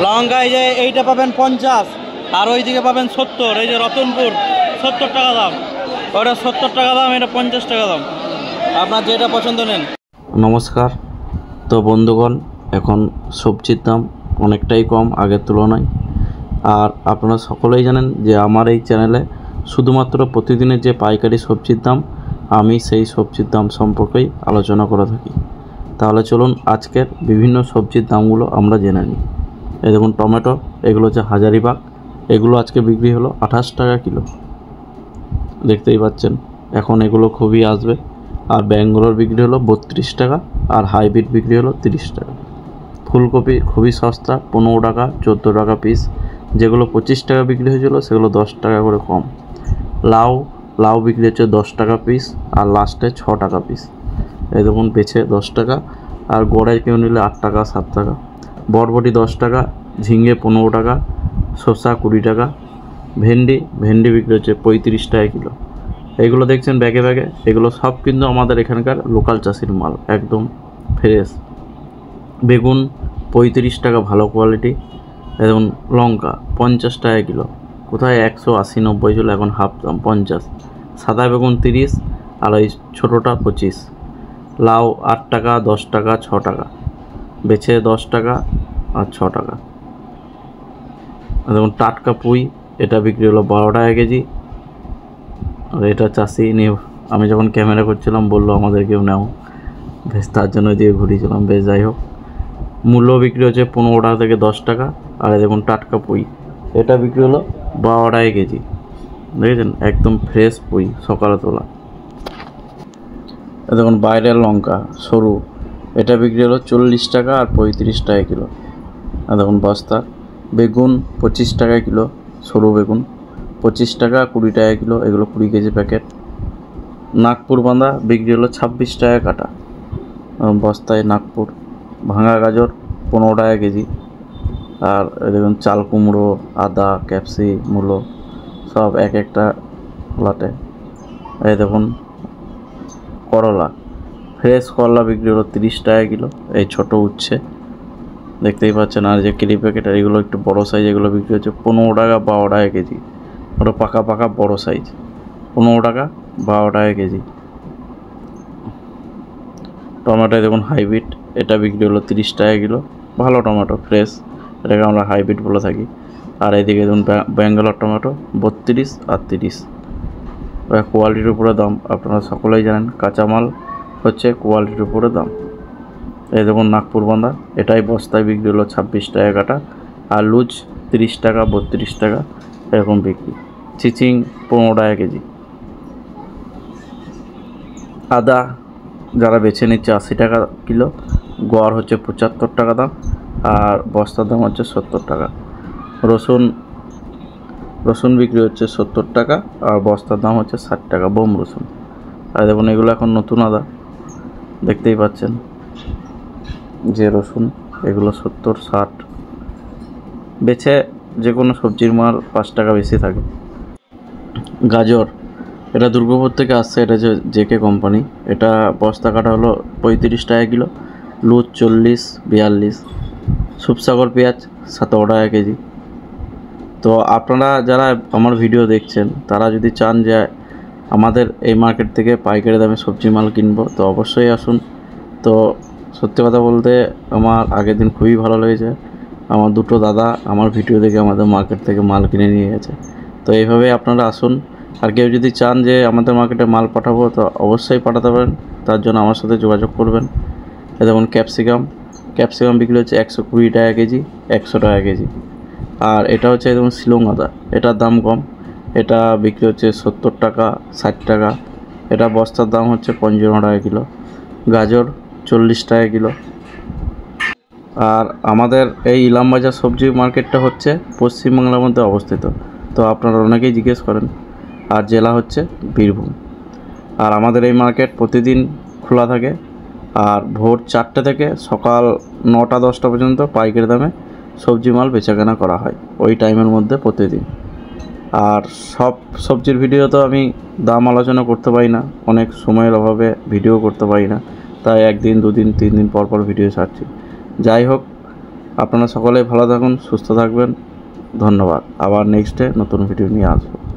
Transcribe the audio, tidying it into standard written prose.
লঙ্কা এই যে এইটা পাবেন 50 আর ওইদিকে পাবেন 70। এই যে রতনপুর 70 টাকা দাম, ওটা 70 টাকা দাম, এটা 50 টাকা দাম, আপনার যেটা পছন্দ নেন। নমস্কার। তো বন্ধুগণ, এখন সবজির দাম অনেকটাই কম আগের তুলনায়। আর আপনারা সকলেই জানেন যে আমার এই চ্যানেলে শুধুমাত্র প্রতিদিনের যে পাইকারি সবজির দাম, আমি সেই সবজির দাম সম্পর্কেই আলোচনা করে থাকি। তাহলে চলুন আজকের বিভিন্ন সবজির দামগুলো আমরা জেনে নিই। এই দেখুন টমেটো, এগুলো হচ্ছে হাজারিবাগ, এগুলো আজকে বিক্রি হলো 28 টাকা কিলো, দেখতেই পাচ্ছেন। এখন এগুলো খুবই আসবে। আর ব্যাঙ্গালোর বিক্রি হলো 32 টাকা, আর হাইব্রিড বিক্রি হলো 30 টাকা। ফুলকপি খুবই সস্তা, 15 টাকা 14 টাকা পিস। যেগুলো 25 টাকা বিক্রি হয়েছিল সেগুলো 10 টাকা করে কম। লাউ বিক্রি হচ্ছে 10 টাকা পিস, আর লাস্টে 6 টাকা পিস। এই দেখুন বেছে 10 টাকা, আর গড়াই কেউ নিলে 8 টাকা 7 টাকা। বরবটি 10 টাকা, ঝিঙে 15 টাকা, শসা 20 টাকা। ভেন্ডি বিক্রি হচ্ছে 35 টাকা কিলো। এইগুলো দেখছেন ব্যাগে ব্যাগে, এগুলো সব কিন্তু আমাদের এখানকার লোকাল চাষির মাল, একদম ফ্রেশ। বেগুন 35 টাকা ভালো কোয়ালিটি। এবং লঙ্কা 50 টাকা কিলো, কোথায় 180-90 ছিল, এখন হাফ দাম 50। সাদা বেগুন 30, আর ওই ছোটোটা 25। লাউ 8 টাকা 10 টাকা 6 টাকা, বেছে 10 টাকা আর 6 টাকা। দেখুন টাটকা পুঁই, এটা বিক্রি হলো 12 টাকা কেজি। আর এটা চাষি নিয়ে আমি যখন ক্যামেরা করছিলাম বললো আমাদেরকেও নাও, বেশ তার জন্য দিয়ে ঘুরিয়েছিলাম। বেশ যাই হোক, মূল্য বিক্রি হচ্ছে 15 টাকা থেকে 10 টাকা। আর দেখুন টাটকা পুঁই, এটা বিক্রি হলো 12 টাকা কেজি, দেখেছেন একদম ফ্রেশ পুঁই, সকালে তোলা। দেখুন বাইরের লঙ্কা সরু, এটা বিক্রি হলো 40 টাকা আর 35 টাকা কিলো। আর দেখুন বস্তা। বেগুন 25 টাকা কিলো, সরু বেগুন 25 টাকা 20 টাকা কিলো, এগুলো 20 কেজি প্যাকেট। নাগপুর বাঁধা বিক্রি হলো 26 টাকা কাটা, বস্তায় নাগপুর। ভাঙা গাজর 15 টাকা কেজি। আর দেখুন চাল কুমড়ো, আদা, ক্যাপসি, মূলো সব এক একটা লাটে। এই দেখুন করলা, ফ্রেশ করলা বিক্রি হলো 30 টাকা কিলো, এই ছোটো উচ্ছে দেখতেই পাচ্ছেন। আর যে কেরি প্যাকেট, এগুলো একটু বড়ো সাইজ, এগুলো বিক্রি হচ্ছে 15 টাকা 12 টাকা কেজি। ওটা পাকা পাকা বড়ো সাইজ, 15 টাকা 12 টাকা কেজি। টমেটো দেখুন হাইব্রিড, এটা বিক্রি হলো 30 টাকা কিলো, ভালো টমেটো ফ্রেশ, এটাকে আমরা হাইব্রিড বলে থাকি। আর এইদিকে দেখুন ব্যাঙ্গালোর টমেটো 32 আর 30। কোয়ালিটির উপরে দাম, আপনারা সকলেই জানেন কাঁচামাল হচ্ছে কোয়ালিটির উপরে দাম। এই দেখুন নাগপুর বাঁধা, এটাই বস্তায় বিক্রি হলো 26 টাকা কাটা, আর লুজ 30 টাকা 32 টাকা এরকম বিক্রি। চিচিং 15 টাকা কেজি। আদা যারা বেছে নিচ্ছে 80 টাকা কিলো, গড় হচ্ছে 75 টাকা দাম, আর বস্তার দাম হচ্ছে 70 টাকা। রসুন বিক্রি হচ্ছে 70 টাকা, আর বস্তার দাম হচ্ছে 60 টাকা, বোম রসুন। আর দেখুন এগুলো এখন নতুন আদা, দেখতেই পাচ্ছেন যে রসুন, এগুলো 70-60। বেছে যে কোনো সবজির মাল 5 টাকা বেশি থাকে। গাজর, এটা দুর্গাপুর থেকে আসছে, এটা যে জেকে কোম্পানি, এটা বস্তা কাটা হলো 35 টাকা কিলো, লুজ 40-42। সুপসাগর পেঁয়াজ 17 টাকা কেজি। তো আপনারা যারা আমার ভিডিও দেখছেন, তারা যদি চান যে আমাদের এই মার্কেট থেকে পাইকারি দামে সবজি মাল কিনবো, তো অবশ্যই আসুন। তো সত্যি কথা বলতে আমার আগের দিন খুবই ভালো লেগেছে, আমার দুটো দাদা আমার ভিডিও দেখে আমাদের মার্কেট থেকে মাল কিনে নিয়ে গেছে। তো এইভাবে আপনারা আসুন। আর কেউ যদি চান যে আমাদের মার্কেটে মাল পাঠাবো, তো অবশ্যই পাঠাতে পারেন, তার জন্য আমার সাথে যোগাযোগ করবেন। এই দেখুন ক্যাপসিকাম বিক্রি হচ্ছে 120 টাকা কেজি, 100 টাকা কেজি। আর এটা হচ্ছে একদম শিলং আদা, এটার দাম কম, এটা বিক্রি হচ্ছে 70 টাকা 60 টাকা, এটা বস্তার দাম হচ্ছে 55 টাকা কিলো। গাজর 40 টাকা কিলো। আর আমাদের এই ইলামবাজার সবজি মার্কেটটা হচ্ছে পশ্চিমবাংলার মধ্যে অবস্থিত, তো আপনারা অনেকেই জিজ্ঞেস করেন। আর জেলা হচ্ছে বীরভূম। আর আমাদের এই মার্কেট প্রতিদিন খোলা থাকে, আর ভোর 4টে থেকে সকাল 9টা-10টা পর্যন্ত পাইকারি দামে সবজি মাল বেচাকেনা করা হয়, ওই টাইমের মধ্যে প্রতিদিন। আর সব সবজির ভিডিও তো আমি দাম আলোচনা করতে পারি না, অনেক সময়ের অভাবে ভিডিও করতে পারি না, তাই 1 দিন 2 দিন 3 দিন পর পর ভিডিও ছাড়ছি। যাই হোক, আপনারা সকলেই ভালো থাকুন, সুস্থ থাকবেন। ধন্যবাদ। আবার নেক্সটে নতুন ভিডিও নিয়ে আসবো।